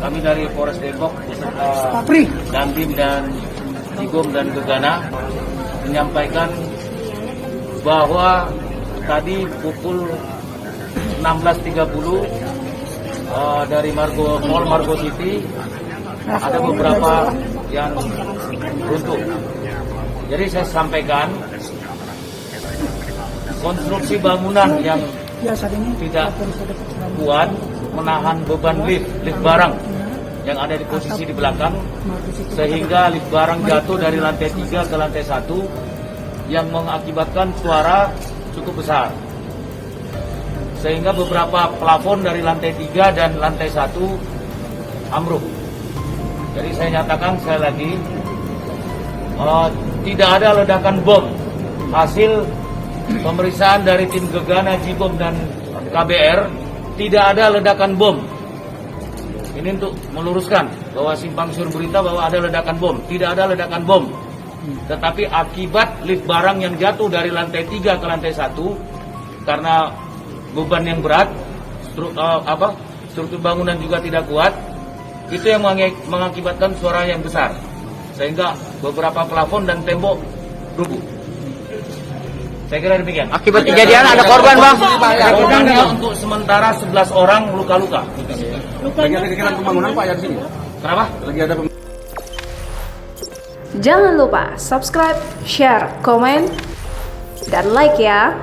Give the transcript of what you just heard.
Kami dari Polres Depok beserta Dandim dan Jibom dan Gegana menyampaikan bahwa tadi pukul 16.30 dari Mall Margo City ada beberapa yang runtuh. Jadi saya sampaikan konstruksi bangunan yang tidak kuat menahan beban lift barang yang ada di posisi di belakang, sehingga lift barang jatuh dari lantai 3 ke lantai 1 yang mengakibatkan suara cukup besar, sehingga beberapa plafon dari lantai 3 dan lantai 1 ambruk. Jadi saya nyatakan sekali lagi, tidak ada ledakan bom. Hasil pemeriksaan dari tim Gegana, Jibom dan KBR, tidak ada ledakan bom. Ini untuk meluruskan bahwa simpang siur berita bahwa ada ledakan bom. Tidak ada ledakan bom. Tetapi akibat lift barang yang jatuh dari lantai 3 ke lantai 1 karena beban yang berat, struktur bangunan juga tidak kuat, itu yang mengakibatkan suara yang besar, sehingga beberapa plafon dan tembok rubuh. Saya kira demikian. Akibat kejadian ada korban, Bang? Korbannya untuk sementara 11 orang luka-luka. Lagi ada kegiatan pembangunan Pak ya di sini? Kenapa? Lagi ada Jangan lupa subscribe, share, komen, dan like ya.